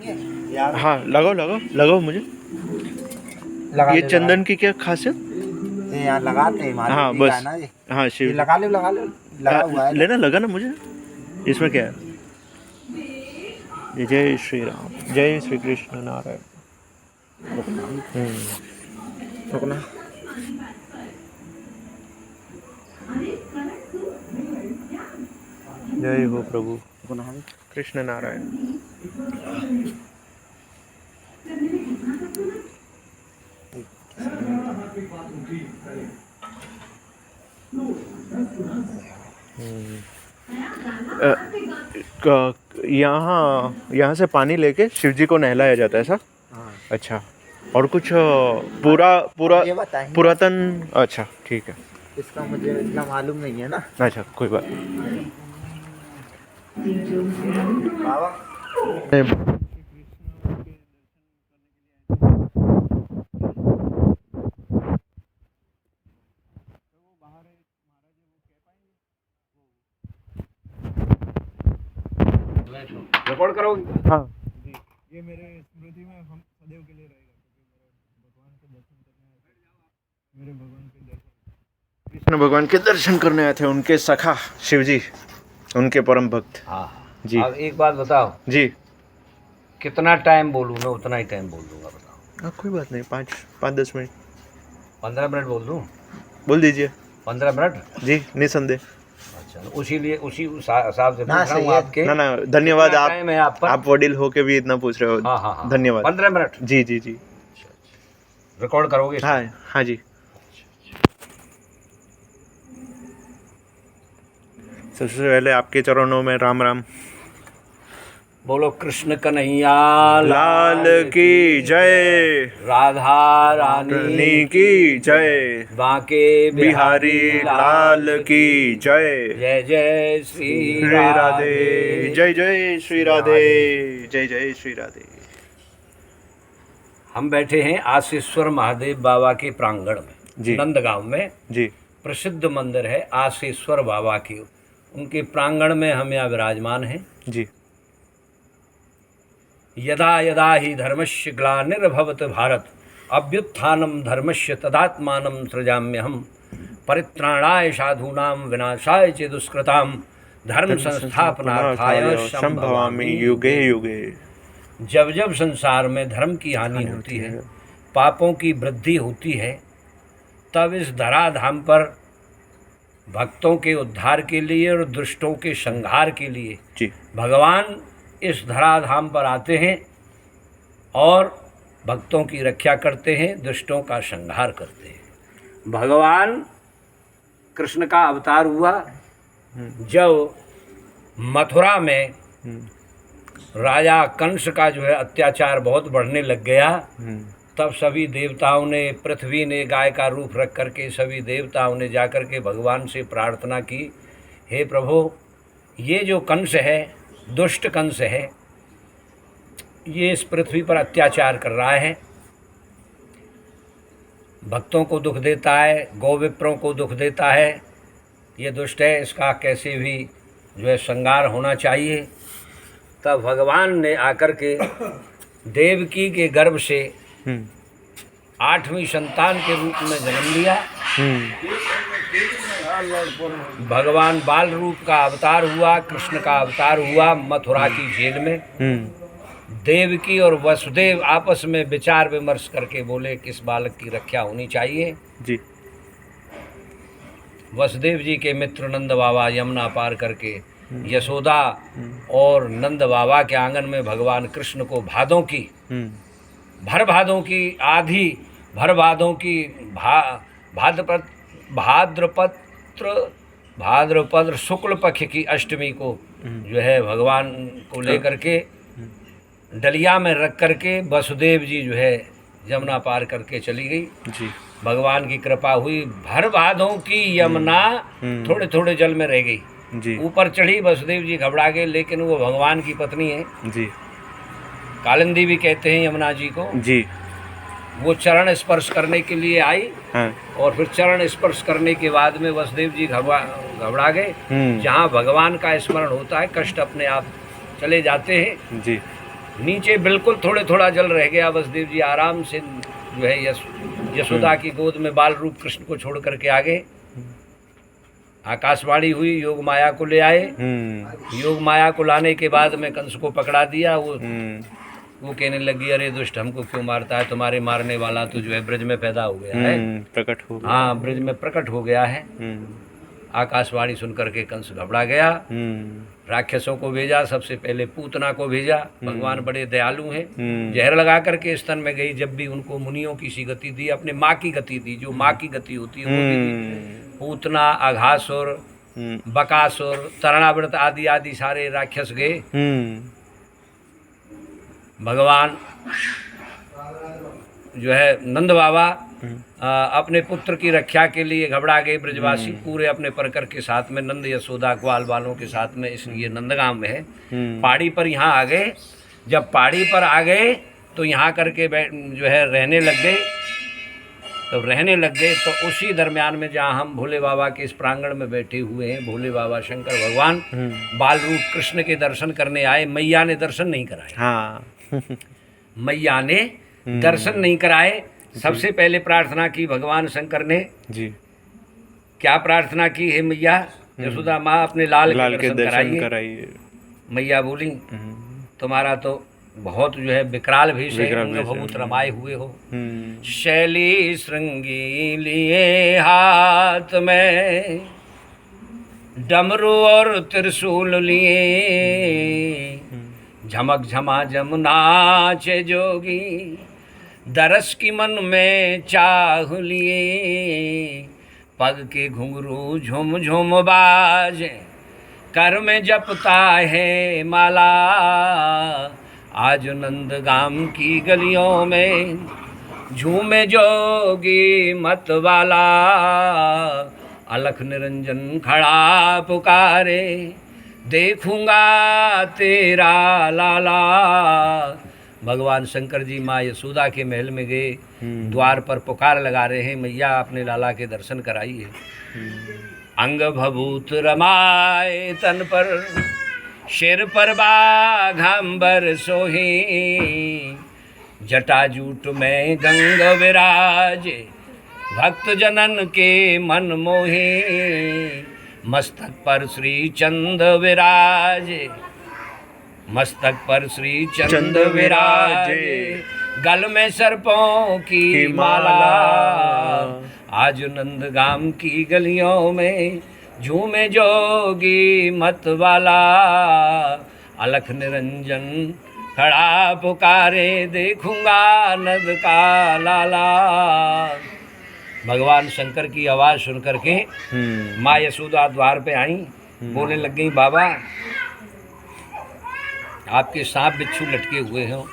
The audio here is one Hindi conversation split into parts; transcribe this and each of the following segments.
लगाएंगे यार। हाँ लगाओ लगाओ लगाओ मुझे। लगा ये ले, चंदन की क्या खासियत? ये यार लगाते हैं हाँ मारुति का बस। है ना ये। हाँ ये शिव लगा लो लगा हुआ है। लेना लगा ना मुझे, इसमें क्या है? जय श्री राम, जय श्री कृष्ण नारायण। रुकना। जय हो प्रभु रुकना। कृष्ण नारायण। यहाँ से पानी लेके शिव जी को नहलाया जाता है ऐसा? हाँ। अच्छा, और कुछ पूरा पूरा ये बताएंगे। पुरातन, अच्छा ठीक है। इसका मुझे इतना मालूम नहीं है ना। अच्छा कोई बात बाबा नहीं। रिकॉर्ड करोगे? हाँ जी, ये मेरे स्मृति में हम सदैव के लिए रहेगा, क्योंकि मेरे भगवान के दर्शन कृष्ण भगवान के दर्शन करने आए थे, उनके सखा शिव जी, उनके परम भक्त। हाँ जी। अब एक बात बताओ, जी कितना टाइम बोलूँ? मैं उतना ही टाइम बोल दूंगा, बताओ। हाँ कोई बात नहीं, 5-10 मिनट 15 मिनट बोल दूँ? बोल दीजिए। 15 मिनट? जी निसंदेह। अच्छा, उसी हिसाब से पूछ रहा सही हूँ है। आपके। ना ना धन्यवाद, कितना टाइम है आप पर? आप वडील होके भी इतना पूछ रहे हो। हाँ हाँ हाँ, धन्यवाद। 15 मिनट। जी जी जी। रिकॉर्ड करोगे इसको? हाँ हाँ जी। सबसे पहले आपके चरणों में राम राम। बोलो कृष्ण कन्हैया लाल की जय, राधा रानी रानी की जय, बांके बिहारी लाल की जय। जय जय श्री श्री राधे, जय जय श्री राधे, जय जय श्री राधे। हम बैठे हैं आशीश्वर महादेव बाबा के प्रांगण जी। में, नंदगांव में जी प्रसिद्ध मंदिर है आशीश्वर बाबा की। उनके प्रांगण में हम यहाँ विराजमान हैं। जी। यदा यदा हि धर्मस्य ग्लानिर्भवति भारत अभ्युत्थानं धर्मस्य तदात्मानं सृजाम्यहम् परित्राणाय साधूनां विनाशाय च दुष्कृतां धर्म संस्थापनार्थाय संभवामि युगे युगे। जब जब संसार में धर्म की हानि होती है, पापों की वृद्धि होती है, तब इस धराधाम पर भक्तों के उद्धार के लिए और दुष्टों के संहार के लिए जी भगवान इस धराधाम पर आते हैं और भक्तों की रक्षा करते हैं, दुष्टों का संहार करते हैं। भगवान कृष्ण का अवतार हुआ जब मथुरा में राजा कंस का जो है अत्याचार बहुत बढ़ने लग गया, तब सभी देवताओं ने, पृथ्वी ने गाय का रूप रख करके सभी देवताओं ने जाकर के भगवान से प्रार्थना की, हे प्रभु, ये जो कंस है, दुष्ट कंस है, ये इस पृथ्वी पर अत्याचार कर रहा है, भक्तों को दुख देता है, गौविप्रों को दुख देता है, ये दुष्ट है, इसका कैसे भी जो है संहार होना चाहिए। तब भगवान ने आकर के देवकी के गर्भ से 8वीं संतान के रूप में जन्म लिया। भगवान बाल रूप का अवतार हुआ, कृष्ण का अवतार हुआ मथुरा की जेल में। देवकी और वसुदेव आपस में विचार विमर्श करके बोले किस बालक की रक्षा होनी चाहिए। जी। वसुदेव जी के मित्र नंद बाबा यमुना पार करके यशोदा और नंद बाबा के आंगन में भगवान कृष्ण को भादों की भाद्रपद शुक्ल पक्ष की अष्टमी को जो है भगवान को लेकर के डलिया में रख करके वसुदेव जी जो है यमुना पार करके चली गई। जी। भगवान की कृपा हुई, भर भादों की यमुना थोड़े थोड़े जल में रह गई। जी। ऊपर चढ़ी, वसुदेव जी घबरा गए, लेकिन वो भगवान की पत्नी है, जी। कालिंदी भी कहते हैं यमुना जी को। जी। वो चरण स्पर्श करने के लिए आई। हाँ। और फिर चरण स्पर्श करने के बाद में वसुदेव जी घबरा गए। जहाँ भगवान का स्मरण होता है, कष्ट अपने आप चले जाते हैं। जी। नीचे बिल्कुल थोड़े थोड़ा जल रह गया। वसुदेव जी आराम से जो है यशोदा की गोद में बाल रूप कृष्ण को छोड़ करके आगे। आकाशवाणी हुई, योग माया को ले आए। योग माया को लाने के बाद में कंस को पकड़ा दिया। वो कहने लगी, अरे दुष्ट, हमको क्यों मारता है? तुम्हारे मारने वाला तो जो है ब्रज में पैदा हो गया है, प्रकट हो गया। हाँ, ब्रज में प्रकट हो गया है। आकाशवाणी सुन करके कंस घबरा गया। राक्षसों को भेजा, सबसे पहले पूतना को भेजा। भगवान बड़े दयालु हैं। जहर लगा करके स्तन में गई। जब भी उनको मुनियों की सी गति दी, अपने माँ की गति दी, जो माँ की गति होती है वो दी। पूतना, अघासुर, बकासुर, तरणाव्रत आदि आदि सारे राक्षस गए। भगवान जो है नंद बाबा अपने पुत्र की रक्षा के लिए घबरा गए। ब्रजवासी पूरे अपने परकर के साथ में, नंद यशोदा ग्वाल बालों के साथ में, इसलिए नंदगाम में है। पहाड़ी पर यहाँ आ गए। जब पहाड़ी पर आ गए तो यहाँ करके जो है रहने लग गए। तो रहने लग गए तो उसी दरमियान में जहाँ हम भोले बाबा के इस प्रांगण में बैठे हुए हैं, भोले बाबा शंकर भगवान बाल रूप कृष्ण के दर्शन करने आए। मैया ने दर्शन नहीं कराए। हाँ। मैया ने दर्शन नहीं कराए। सबसे पहले प्रार्थना की भगवान शंकर ने जी। क्या प्रार्थना की? है मैया यशोदा माँ, अपने लाल के दर्शन कराइए। मैया बोली, तुम्हारा तो बहुत जो है विकराल भेष है, अंगभूत रमाए हुए हो। शैली श्रृंगी लिए हाथ में, डमरू और त्रिशूल लिए, झमक झमा जमुनाचे जोगी, दरस की मन में चाह लिए। पग के घुंघरू झुम झुम बाजे, कर में जपता है माला। आज नंदगाम की गलियों में झूमे जोगी मत वाला। अलख निरंजन खड़ा पुकारे, देखूंगा तेरा लाला। भगवान शंकर जी माँ यशोदा के महल में गए। द्वार पर पुकार लगा रहे हैं, मैया अपने लाला के दर्शन कराइए। अंग भभूत रमाए तन पर, सिर पर बाघांबर सोहे। जटाजूट में गंग विराजे, भक्त जनन के मन मोहे। मस्तक पर श्री चंद विराजे, मस्तक पर श्री चंद विराजे। गल में सर्पों की माला। आज नंदगाम की गलियों में झूमे जोगी मत वाला। अलख निरंजन खड़ा पुकारे, देखूंगा नंद का लाला। भगवान शंकर की आवाज़ सुन करके माँ यशोदा द्वार पे आई। बोलने लग गई, बाबा आपके सांप बिच्छू लटके हुए हो,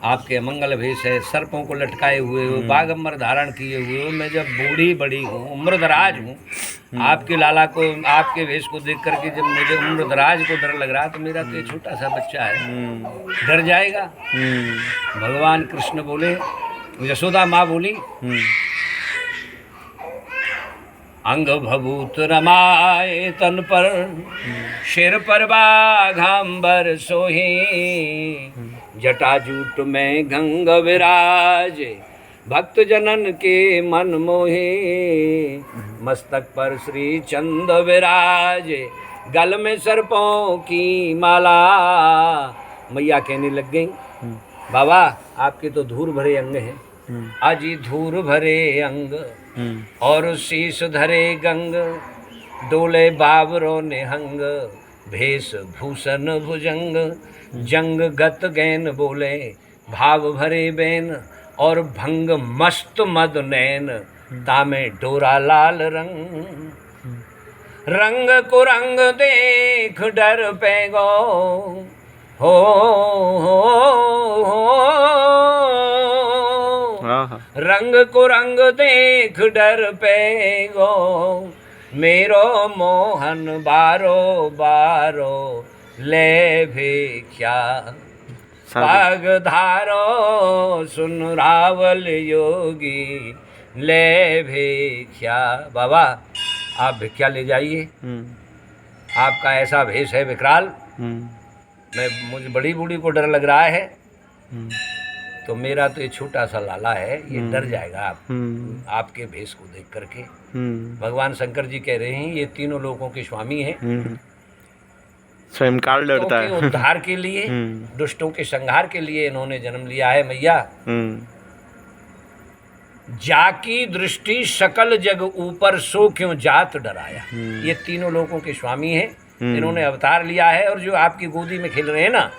आपके अमंगल भेष है, सर्पों को लटकाए हुए हो, बागंबर धारण किए हुए हो। मैं जब बूढ़ी बड़ी हूँ, उम्रदराज हूँ, आपके लाला को, आपके भेष को देख करके जब मुझे उम्रदराज को डर लग रहा, तो मेरा तो ये छोटा सा बच्चा है, डर जाएगा। भगवान कृष्ण बोले, यशोदा माँ बोली, अंग भभूत रमाए तन पर, सिर पर बाघांबर सोहे। जटाजूट में गंग विराजे, भक्त जनन के मन मोहे। मस्तक पर श्री चंद विराजे, गल में सर्पों की माला। मैया कहने लग गई, बाबा आपके तो धूर भरे अंग हैं, अजी धूर भरे अंग और शीश धरे गंग। डोले बाबरों निहंग, भेष भूषण भुजंग। जंग गत गैन बोले, भाव भरे बैन और भंग मस्त मद नैन। तामे डोरा लाल रंग, रंग को रंग देख डर पैगो। हो रंग को रंग देख डर पैगो। मेरो मोहन बारो बारो ले भिक्षा। पाग धारो सुन रावल योगी ले भिक्षा। बाबा आप भिक्षा ले जाइए, आपका ऐसा भेष है विकराल, मुझे बड़ी बूढ़ी को डर लग रहा है, तो मेरा तो ये छोटा सा लाला है, ये डर जाएगा आपके भेष को देख करके। भगवान शंकर जी कह रहे हैं ये तीनों लोगों के स्वामी हैं, स्वयं काल डरता के है। उद्धार के लिए, दुष्टों के संहार के लिए इन्होंने जन्म लिया है। मैया जाकी दृष्टि सकल जग ऊपर सो क्यों जात डराया, ये तीनों लोगों के स्वामी हैं, इन्होंने अवतार लिया है। और जो आपकी गोदी में खेल रहे हैं ना,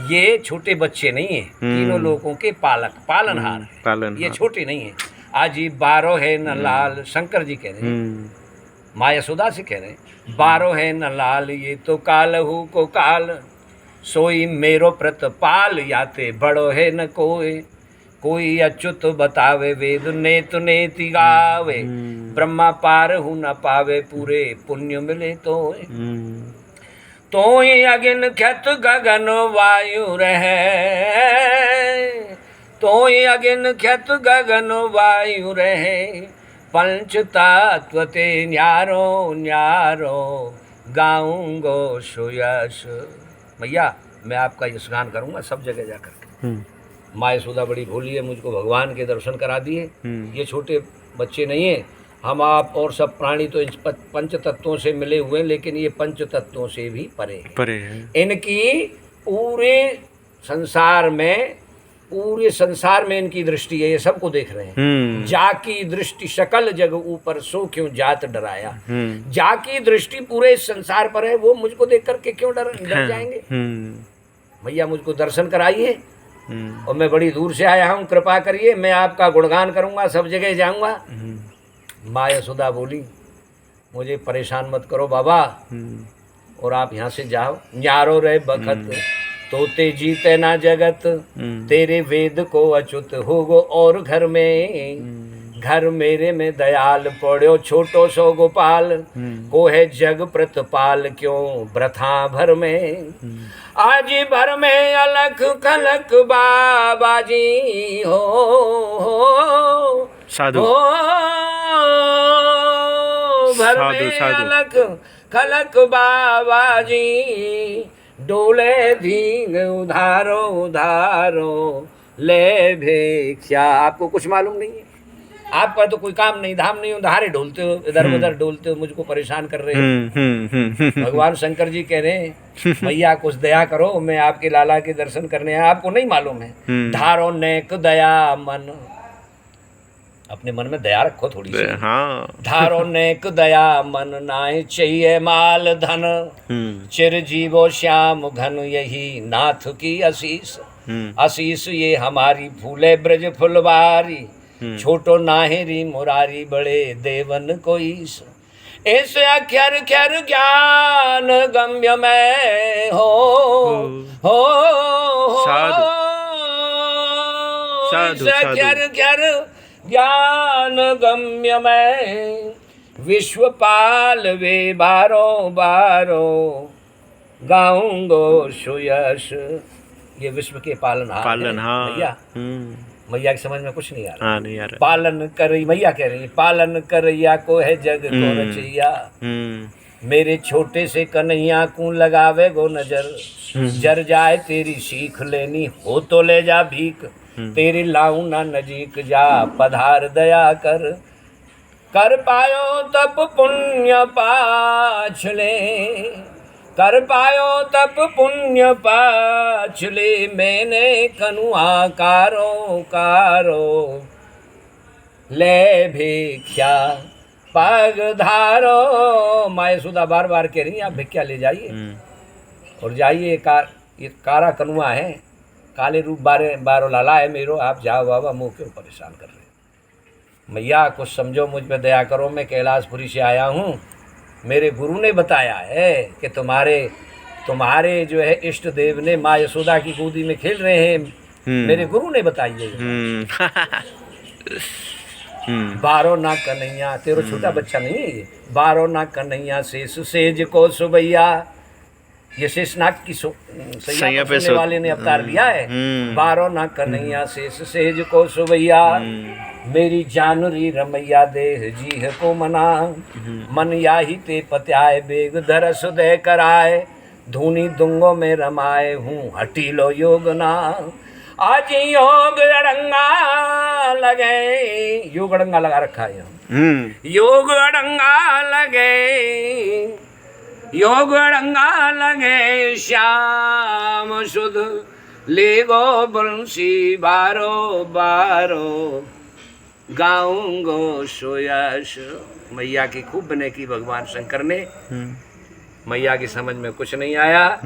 ये छोटे बच्चे नहीं हैं, तीनों लोगों के पालनहार हैं, ये छोटे नहीं हैं। आज ही 12 है न लाल, शंकर जी कह रहे हैं, माँ यशोदा से कह रहे हैं 12 है न लाल, ये तो कालहू को काल, सोई मेरो प्रतपाल, याते बड़ो है न कोई अच्युत बतावे, वेद नेत नेति गावे, ब्रह्मा पार हूँ न पावे, पूरे पुण्य मिले तो ही अगिन ख्यत गगन वायु रहे, तो ही अगिन ख्यत गगन वायु रहे, पंच तत्व ते न्यारो न्यारो गाऊंगो सुयश। भैया मैं आपका यशगान करूँगा सब जगह जा करके। माँ यशोदा बड़ी भोली है, मुझको भगवान के दर्शन करा दिए। ये छोटे बच्चे नहीं हैं, हम आप और सब प्राणी तो इन पंच तत्वों से मिले हुए हैं, लेकिन ये पंच तत्वों से भी परे हैं। इनकी पूरे संसार में इनकी दृष्टि है, ये सबको देख रहे हैं। जाकी दृष्टि सकल जग ऊपर सो क्यों जात डराया, जाकी दृष्टि पूरे संसार पर है, वो मुझको देख करके क्यों डर जाएंगे। भैया मुझको दर्शन कराइए, और मैं बड़ी दूर से आया हूँ, कृपा करिए, मैं आपका गुणगान करूँगा, सब जगह जाऊँगा। माँ यशोदा बोली मुझे परेशान मत करो बाबा, और आप यहाँ से जाओ। न्यारो रहे बखत तोते जीते ना जगत, तेरे वेद को अच्युत होगो और घर मेरे में दयाल पड़ो, छोटो सो गोपाल को है जग प्रतपाल, क्यों व्रथा भर में आज भर में अलख खलक बाबा जी हो साधु भर में अलख खलक बाबा जी, डोले धींग उधारो ले भेक्षा। आपको कुछ मालूम नहीं है, आपका तो कोई काम नहीं धाम नहीं, उधारे डोलते हो, इधर उधर डोलते हो, मुझको परेशान कर रहे हो। भगवान शंकर जी कह रहे हैं भैया कुछ दया करो, मैं आपके लाला के दर्शन करने आया, आपको नहीं मालूम है। धारो नेक दया मन, अपने मन में दया रखो थोड़ी सी। धारो नेक दया मन, नाय चाहिए माल धन, चिर जीवो श्याम घन, यही नाथ की आशीष। आशीष ये हमारी फूले ब्रज फुलवारी, छोटो नाहेरी मुरारी, बड़े देवन को ईश। ऐसे अक्षर क्षर ज्ञान गम्य में हो अक्षर क्षर ज्ञान गम्य में, विश्वपाल वे बारो गाऊंगो सुयश। ये विश्व के पालनहार भैया। मैया की समझ में कुछ नहीं आ रहा। नहीं आ रहा। पालन कर, मैया कह रही है पालन करैया को है जग को रचैया, मेरे छोटे से कन्हैया को लगावे गो नजर, जर जाए तेरी सीख लेनी हो तो ले जा भीख, तेरी लाऊं ना नजीक जा पधार दया कर पायो तप पुण्य पाछले, कर पायो तप पुण्य पाछले, मैंने कनुआ कारो ले भिक्षा पग धारो। माँ यशोदा बार बार कह रही हैं आप भिक्षा ले जाइए और जाइए। ये कारा कनुआ है, काले रूप बारो लाला है मेरो, आप जाओ बाबा, मुँह क्यों परेशान कर रहे हो। मैया कुछ समझो, मुझ पे दया करो, मैं कैलाशपुरी से आया हूँ, मेरे गुरु ने बताया है कि तुम्हारे जो है इष्ट देव ने माँ यशोदा की गोदी में खेल रहे हैं, मेरे गुरु ने बताइए। बारो ना कन्हैया, तेरा छोटा बच्चा नहीं है ये, बारो ना कन्हैया शेष सेज को सुबैया, ये शेषनाग की सैया पे सोने वाले ने अवतार लिया है। बारो ना कन्हैया शेष सेज को सुबैया, मेरी जानरी रमैया देह जी है को मना, मन याही ते पत्याए बेग धरस दे कराए, धूनी दुंगों में रमाए हूँ, हटी लो योग ना। आज योग अड़ंगा लगे, योग अड़ंगा लगा रखा है यहाँ। योग अड़ंगा लगे, योग अड़ंगा लगे, श्याम सुध ले गो बंसी बारो बारो, गाऊंगो सोयाश। मैया की खूब बने की भगवान शंकर ने। मैया की समझ में कुछ नहीं आया।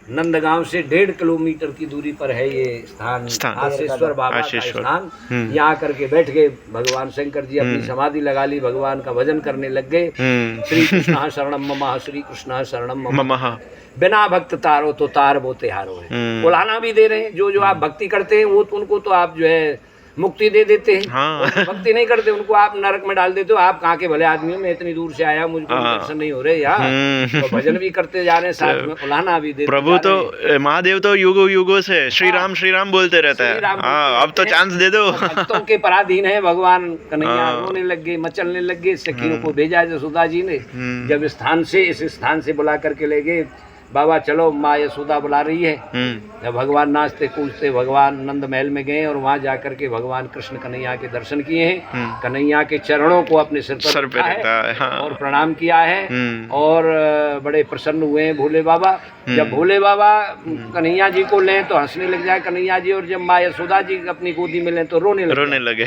नंदगांव से 1.5 किलोमीटर की दूरी पर है ये स्थान, आशीश्वर बाबा का स्थान। यहाँ करके बैठ गए भगवान शंकर जी, अपनी समाधि लगा ली, भगवान का भजन करने लग गए। श्री कृष्ण शरणम मम, श्री कृष्ण शरणम मम, बिना भक्त तारो तो तार वो तिहारो है। बुलाना भी दे रहे हैं, जो जो आप भक्ति करते हैं वो तो उनको तो आप जो है मुक्ति दे देते हैं। और भक्ति नहीं करते उनको आप नरक में डाल देते हो। आप कहाँ के भले आदमी हो, मैं इतनी दूर से आया, मुझको दर्शन नहीं हो रहे यहाँ। तो भजन भी करते जा रहे हैं, साथ में उलाहना भी देते। प्रभु तो महादेव तो युगों युगों से श्री राम बोलते रहता है। अब तो चांस दे दो। भक्तों के पराधीन है भगवान। कन्हैया रोने लग गए, मचलने लग गए। सखियों को भेजा यशोदा जी ने, जब इस स्थान से बुला करके ले गए, बाबा चलो माँ यशोदा बुला रही है। जब भगवान नाचते कूदते भगवान नंद महल में गए और वहाँ जाकर के भगवान कृष्ण कन्हैया के दर्शन किए हैं। कन्हैया के चरणों को अपने सिर पर रखा है और प्रणाम किया है और बड़े प्रसन्न हुए हैं भोले बाबा। जब भोले बाबा कन्हैया जी को लें तो हंसने लग जाए कन्हैया जी, और जब माँ यशोदा जी अपनी गोदी में लें तो रोने लगे।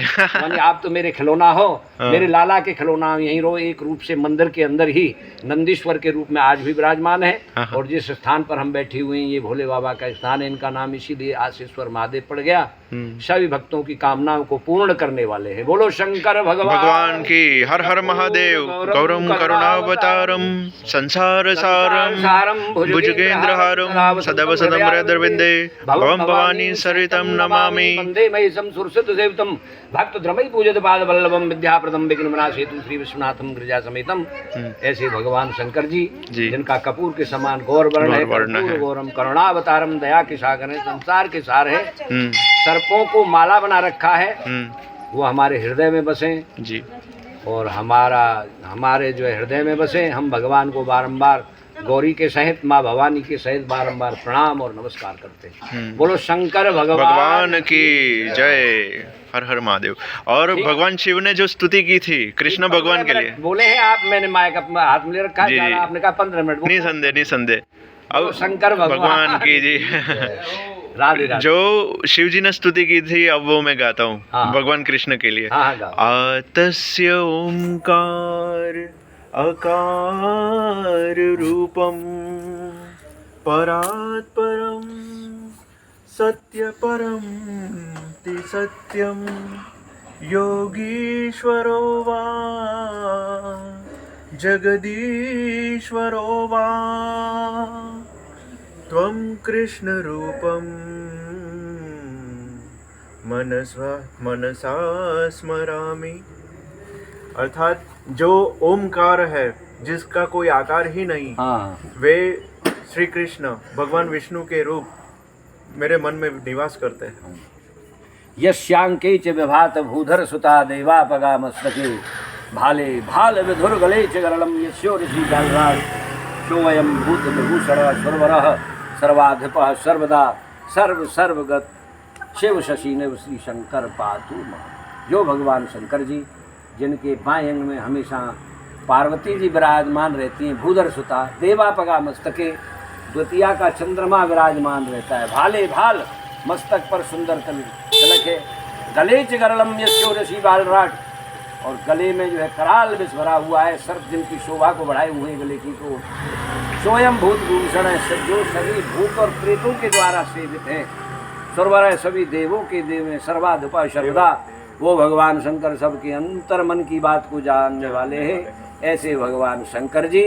आप तो मेरे खिलौना हो, मेरे लाला के खिलौना, यहीं रो। एक रूप से मंदिर के अंदर ही नंदीश्वर के रूप में आज भी विराजमान है। और जिस स्थान पर हम बैठे हुए हैं ये भोले बाबा का स्थान है। इनका नाम इसीलिए आशीश्वर महादेव पड़ गया। सभी भक्तों की कामनाओं को पूर्ण करने वाले हैं। बोलो शंकर भगवान की। हर हर महादेव। गौरम करुणावतारम संसार सारम भुजगेंद्रहारम सदा वसदं हृदयविंदे भवं भवानी सरितं नमामि। वंदे महेशं सुरसित सेवितं भक्त द्रमई पूजित पाद वल्लभम विद्याप्रदम विघ्न विनाशेतु श्री विश्वनाथम गिरिजा समेतम। ऐसे भगवान शंकर जी जिनका कपूर के समान गौर वर्ण है। गौरम करुणावतारम, दया के सागर है, संसार के सार है। सर्पों को माला बना रखा है, वो हमारे हृदय में बसे जी। और हमारे जो है हृदय में बसे। हम भगवान को बारंबार गौरी के सहित, माँ भवानी के सहित बारंबार प्रणाम और नमस्कार करते हैं। बोलो शंकर भगवान की जय। हर हर महादेव। और भगवान शिव ने जो स्तुति की थी कृष्ण भगवान के लिए बोले हैं आप, मैंने माइक हाथ में ले रखा है, आपने कहा 15 मिनट। निसंदेह। अब शंकर भगवान की जी। राधे राधे। जो शिव जी ने स्तुति की थी अब वो मैं गाता हूँ भगवान कृष्ण के लिए। आतस्य ओंकार अकार रूपम परात् परम सत्य परम ति सत्यम योगीश्वरो वा जगदीश्वरो वा त्वं कृष्ण रूपम मनसा स्मरामि। अर्थात जो ओमकार है, जिसका कोई आकार ही नहीं, वे श्री कृष्ण भगवान विष्णु के रूप मेरे मन में निवास करते हैं। यस्यांके च विभात भूधर सुता देवापगा मस्तके भाले भाल विधुर गले च गरलम यस्यो ऋषि गालराज सोऽयं भूत विभूषण सर्वरः सर्वाधिपः सर्वदा सर्व सर्वगत शिव शशि ने श्री शंकर पातु मां। जो भगवान शंकर जी जिनके बाएं अंग में हमेशा पार्वती जी विराजमान रहती हैं, भूधर सुता देवापगा मस्तके, द्वितीया का चंद्रमा विराजमान रहता है। भाले भाल मस्तक पर सुंदर तिलक है। गले च गरलम यस्यो ऋषि बालराट, और गले में जो है कराल विष भरा हुआ है। सर्प जिनकी शोभा को बढ़ाए हुए गले की, तो स्वयं भूत भूषण है, जो सभी भूत और प्रेतों के द्वारा सेवित हैं। सर्वर है, सभी देवों के देव हैं, सर्वाधिपा सर्वदा। वो भगवान शंकर सबके अंतर मन की बात को जानने वाले हैं। ऐसे भगवान शंकर जी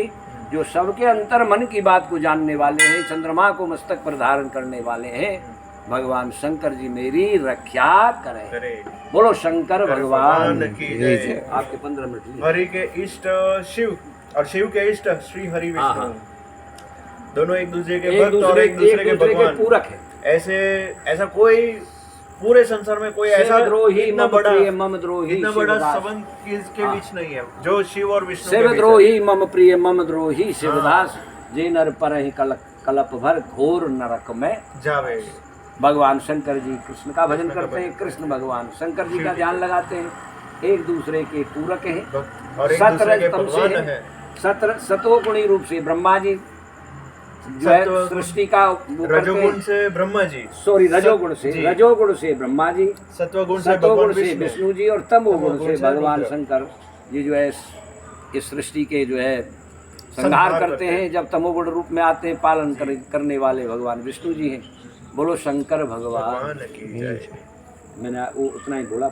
जो सबके अंतर मन की बात को जानने वाले हैं, चंद्रमा को मस्तक पर धारण करने वाले हैं, भगवान शंकर जी मेरी रक्षा करें। बोलो शंकर भगवान की जय। आपके 15 मिनट। हरि के इष्ट शिव और शिव के इष्ट श्री हरि विष्णु, दोनों एक दूसरे के भक्त और एक दूसरे के भगवान पूरक है। ऐसा कोई पूरे संसार में कोई ऐसा इतना बड़ा संबंध के बीच नहीं है जो शिव और विष्णु। शिव द्रोही मम प्रिय मम द्रोही शिवदास जे नर पर ही कलप भर घोर नरक में जावे। भगवान शंकर जी कृष्ण का भजन करते हैं, कृष्ण भगवान शंकर जी का ध्यान लगाते हैं, एक दूसरे के पूरक हैं, और एक दूसरे के सतरजतम भगवान से है। सतोगुणी रूप से ब्रह्मा जी जो है सृष्टि का वो करते रजोगुण हैं, से ब्रह्मा जी, सॉरी रजोगुण से, जी। रजोगुण से ब्रह्मा जी, सत्वगुण से सतोगुण भगवान से विष्णु, विष्णु जी और तमोगुण तमोगुण से से भगवान रुद्र। शंकर जी जो है इस सृष्टि के जो है संहार करते हैं। जब तमोगुण रूप में आते हैं पालन करने वाले भगवान विष्णु जी हैं। बोलो शंकर भगवान भगवान की जय। मैंने वो उतना ही बोला।